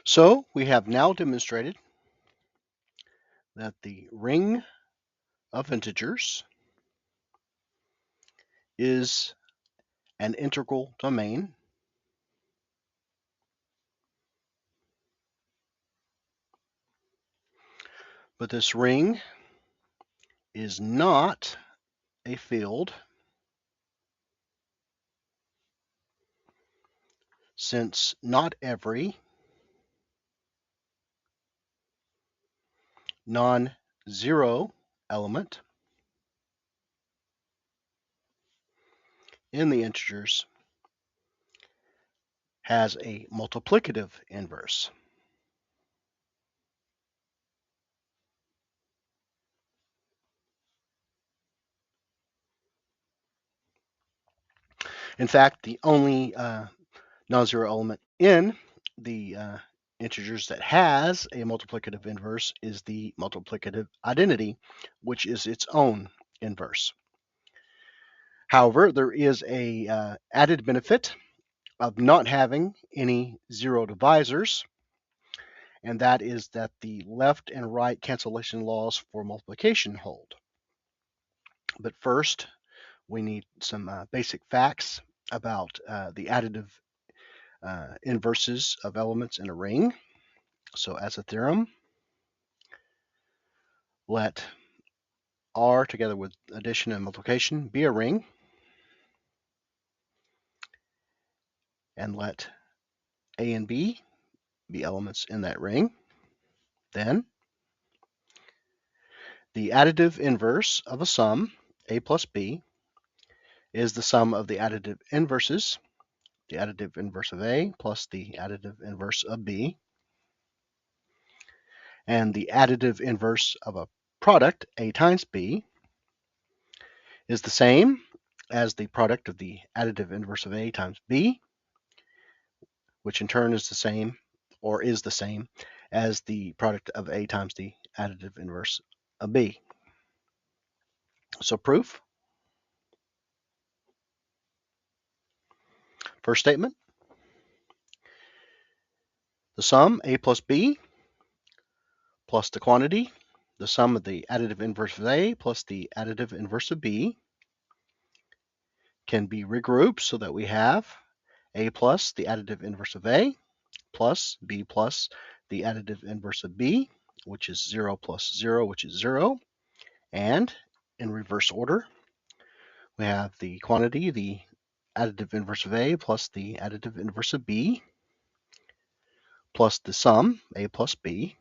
So we have now demonstrated that the ring of integers is an integral domain but this ring is not a field since not every non-zero element in the integers has a multiplicative inverse. In fact, the only non-zero element in the integers that has a multiplicative inverse is the multiplicative identity, which is its own inverse. However, there is a added benefit of not having any zero divisors, and that is that the left and right cancellation laws for multiplication hold. But first, we need some basic facts about the additive inverses of elements in a ring. So as a theorem, let R together with addition and multiplication be a ring, and let A and B be elements in that ring. Then the additive inverse of a sum, A plus B, is the sum of the additive inverses, the additive inverse of A plus the additive inverse of B. And the additive inverse of a product, A times B, is the same as the product of the additive inverse of A times B, which in turn is the same, or is the same, as the product of A times the additive inverse of B. So proof. First statement. The sum, A plus B, plus the quantity, the sum of the additive inverse of A plus the additive inverse of B, can be regrouped so that we have A plus the additive inverse of A plus B plus the additive inverse of B, which is 0 plus 0, which is 0. And in reverse order, we have the quantity, the additive inverse of A plus the additive inverse of B, plus the sum, A plus B.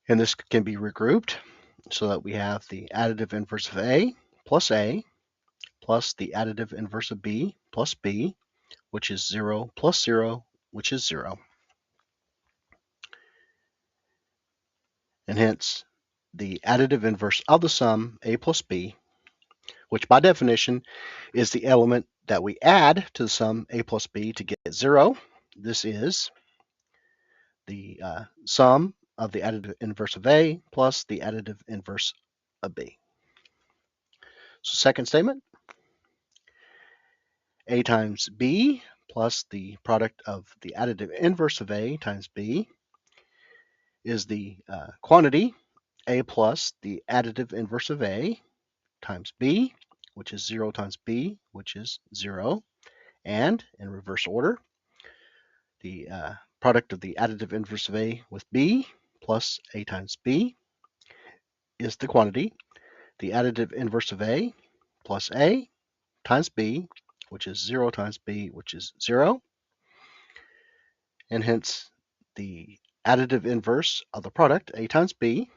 And this can be regrouped so that we have the additive inverse of A plus the additive inverse of B plus B, which is 0 plus 0, which is 0. And hence, the additive inverse of the sum, A plus B, which by definition is the element that we add to the sum A plus B to get 0. This is the sum of the additive inverse of A plus the additive inverse of B. So second statement, A times B plus the product of the additive inverse of A times B is the quantity, A plus the additive inverse of A times B, which is 0 times B, which is 0. And in reverse order, the product of the additive inverse of A with B plus A times B is the quantity, the additive inverse of A plus A times B, which is 0 times B, which is 0. And hence, the additive inverse of the product, A times B,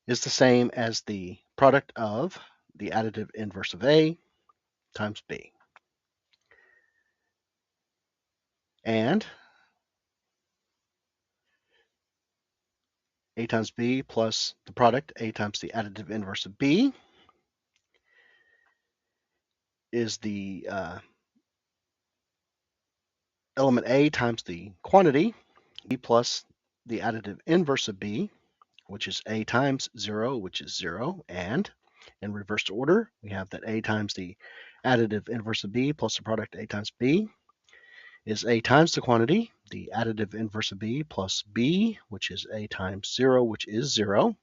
is the same as the product of the additive inverse of A times B. And A times B plus the product, A times the additive inverse of B, is the element A times the quantity, B plus the additive inverse of B, which is A times 0, which is 0. And in reverse order, we have that A times the additive inverse of B plus the product A times B is A times the quantity, the additive inverse of B, plus B, which is A times 0, which is 0.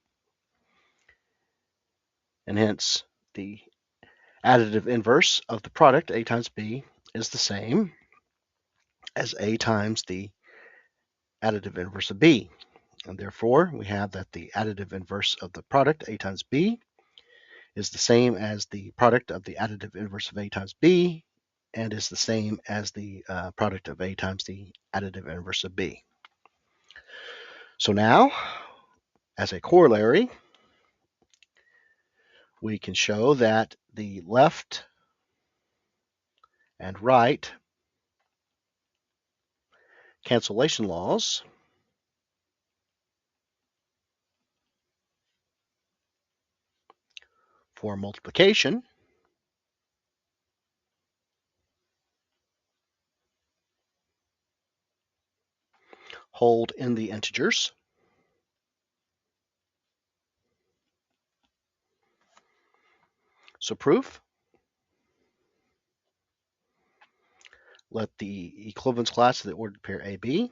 And hence, the additive inverse of the product, A times B, is the same as A times the additive inverse of B. And therefore, we have that the additive inverse of the product, A times B, is the same as the product of the additive inverse of A times B, and is the same as the product of A times the additive inverse of B. So now, as a corollary, we can show that the left and right cancellation laws for multiplication hold in the integers. So proof, let the equivalence class of the ordered pair AB,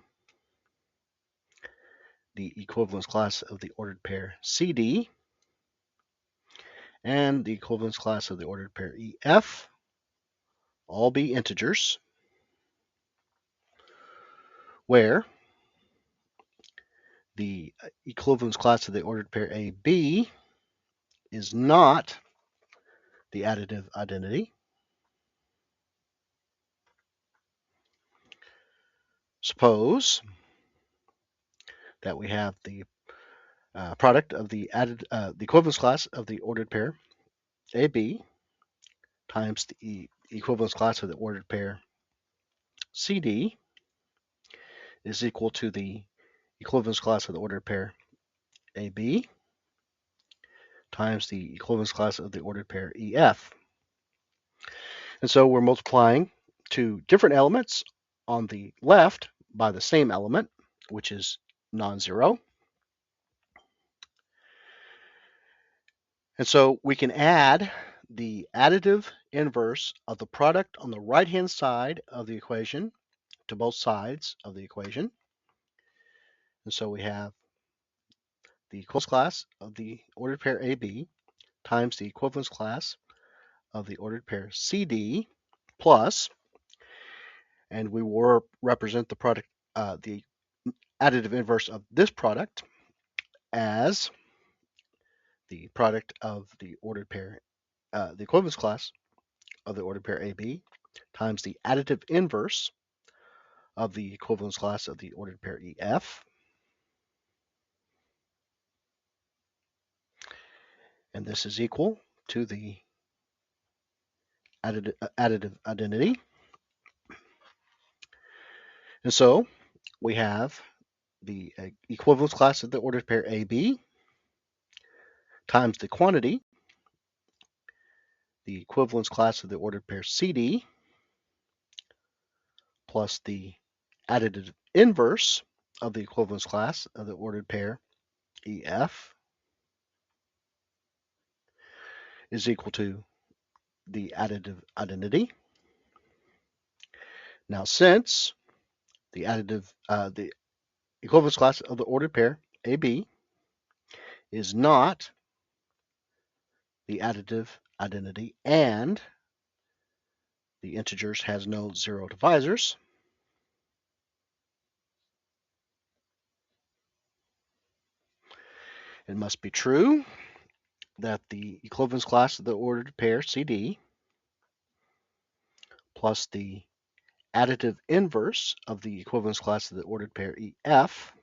the equivalence class of the ordered pair CD, and the equivalence class of the ordered pair EF all be integers, where the equivalence class of the ordered pair AB is not the additive identity. Suppose that we have the product of the equivalence class of the ordered pair AB times the equivalence class of the ordered pair CD is equal to the equivalence class of the ordered pair AB times the equivalence class of the ordered pair EF. And so we're multiplying two different elements on the left by the same element, which is non-zero. And so we can add the additive inverse of the product on the right-hand side of the equation to both sides of the equation. And so we have the equivalence class of the ordered pair AB times the equivalence class of the ordered pair CD plus, and we will represent the product, the additive inverse of this product as the product of the ordered pair, the equivalence class of the ordered pair AB times the additive inverse of the equivalence class of the ordered pair EF. And this is equal to the additive identity. And so we have the equivalence class of the ordered pair AB times the quantity, the equivalence class of the ordered pair CD, plus the additive inverse of the equivalence class of the ordered pair EF is equal to the additive identity. Now, since the equivalence class of the ordered pair AB is not the additive identity and the integers has no zero divisors, it must be true that the equivalence class of the ordered pair CD plus the additive inverse of the equivalence class of the ordered pair EF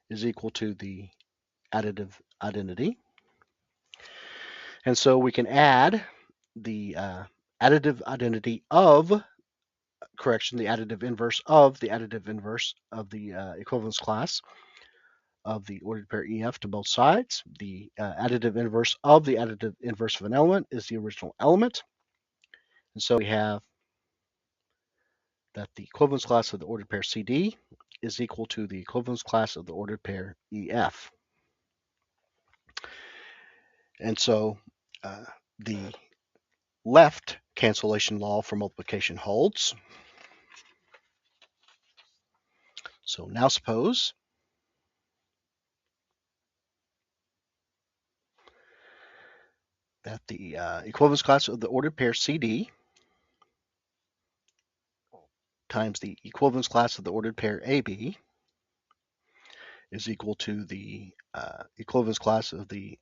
is equal to the additive identity. And so we can add the additive identity of, correction, the additive inverse of the additive inverse of the equivalence class of the ordered pair EF to both sides. The additive inverse of the additive inverse of an element is the original element. And so we have that the equivalence class of the ordered pair CD is equal to the equivalence class of the ordered pair EF. And so the left cancellation law for multiplication holds. So now suppose that the equivalence class of the ordered pair CD times the equivalence class of the ordered pair AB is equal to the equivalence class of the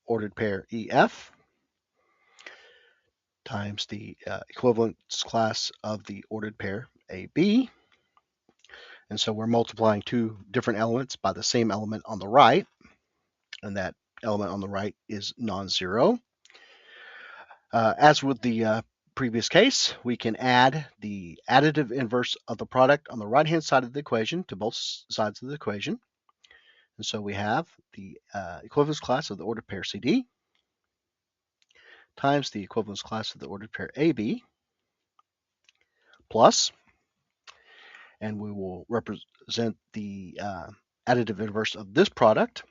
ordered pair EF times the equivalence class of the ordered pair AB. And so we're multiplying two different elements by the same element on the right, and that element on the right is non-zero. As with the previous case, we can add the additive inverse of the product on the right-hand side of the equation to both sides of the equation. And so we have the equivalence class of the ordered pair CD times the equivalence class of the ordered pair AB plus, and we will represent the additive inverse of this product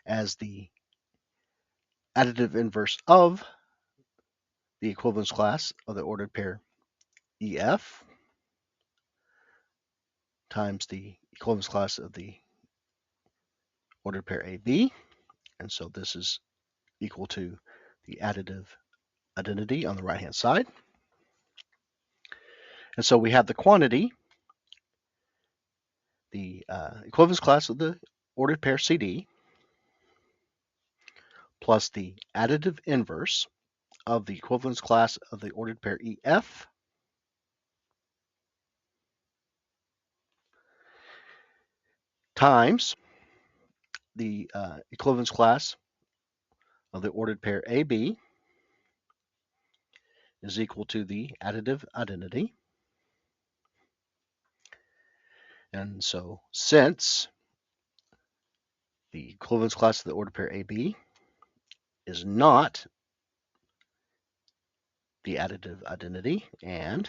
as the additive inverse of the equivalence class of the ordered pair EF times the equivalence class of the ordered pair AB. And so this is equal to the additive identity on the right-hand side. And so we have the quantity, the equivalence class of the ordered pair CD, plus the additive inverse of the equivalence class of the ordered pair EF times the equivalence class of the ordered pair AB is equal to the additive identity. And so since the equivalence class of the ordered pair AB is not the additive identity and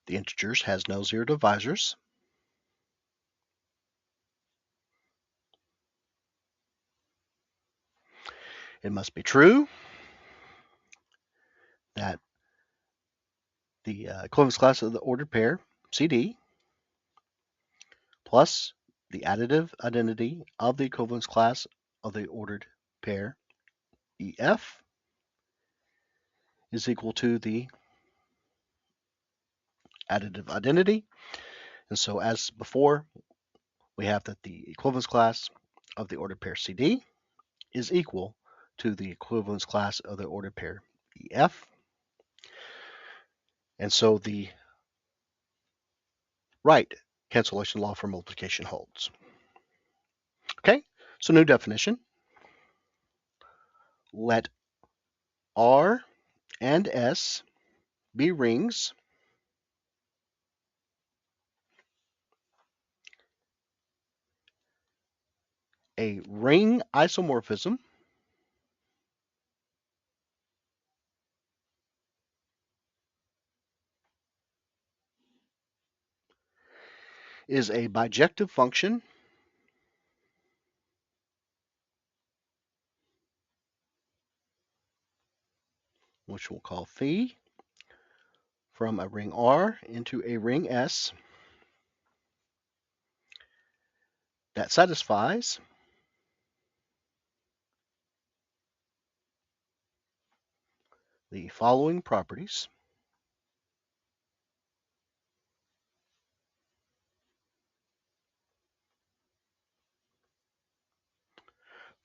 the integers has no zero divisors, it must be true that the equivalence class of the ordered pair CD plus the additive identity of the equivalence class of the ordered pair EF is equal to the additive identity. And so as before, we have that the equivalence class of the ordered pair CD is equal to the equivalence class of the ordered pair EF. And so the right cancellation law for multiplication holds. Okay, so new definition. Let R and S be rings a ring isomorphism is a bijective function which we'll call phi from a ring R into a ring S that satisfies the following properties.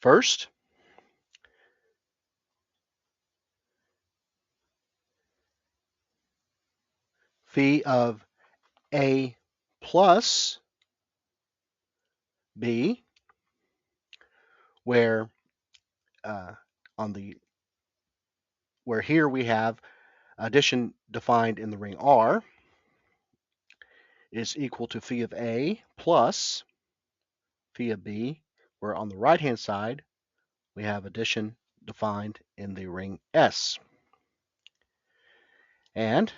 First, phi of A plus B, where where here we have addition defined in the ring R is equal to phi of A plus phi of B, where on the right-hand side we have addition defined in the ring S. And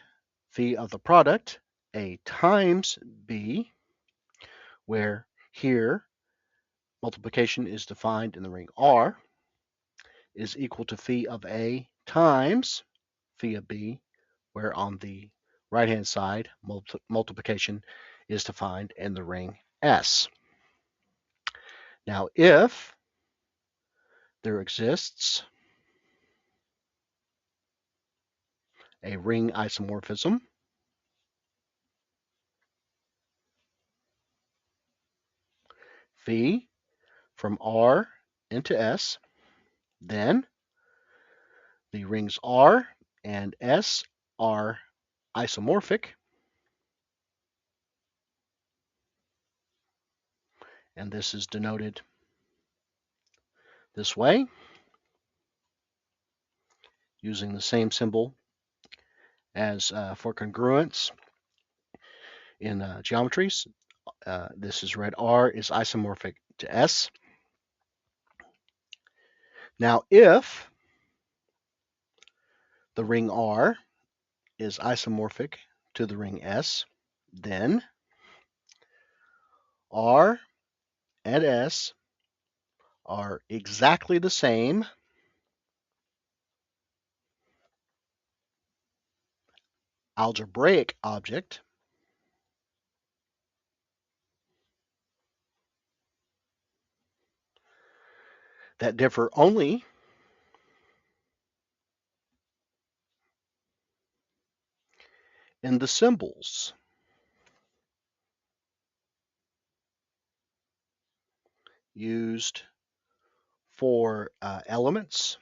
phi of the product A times B, where here multiplication is defined in the ring R, is equal to phi of A times phi of B, where on the right-hand side, multiplication is defined in the ring S. Now, if there exists a ring isomorphism phi from R into S, then the rings R and S are isomorphic, and this is denoted this way using the same symbol as for congruence in geometries. This is red. R is isomorphic to S. Now, if the ring R is isomorphic to the ring S, then R and S are exactly the same algebraic object that differ only in the symbols used for elements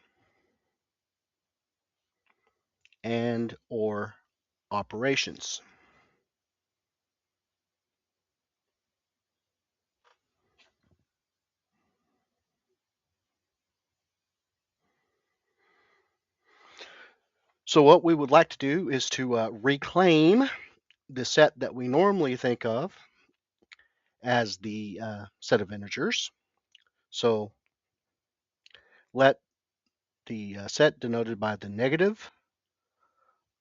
and or operations. So what we would like to do is to reclaim the set that we normally think of as the set of integers. So let the set denoted by the negative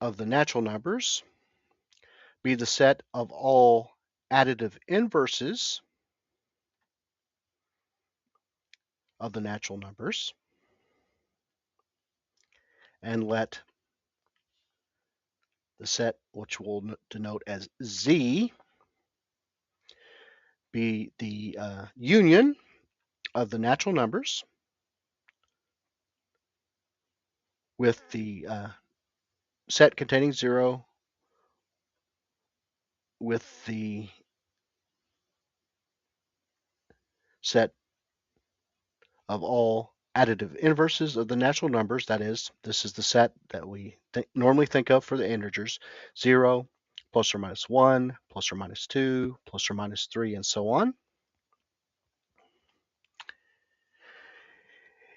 of the natural numbers be the set of all additive inverses of the natural numbers, and let the set, which we'll denote as Z, be the union of the natural numbers with the set containing 0 with the set of all additive inverses of the natural numbers. That is, this is the set that we normally think of for the integers: 0, plus or minus 1, plus or minus 2, plus or minus 3, and so on.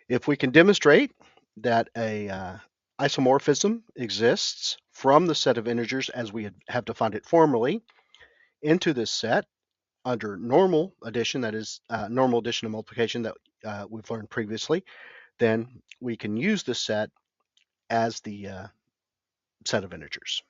If we can demonstrate that a isomorphism exists from the set of integers as we have defined it formally into this set under normal addition, that is normal addition and multiplication that we've learned previously, then we can use this set as the set of integers.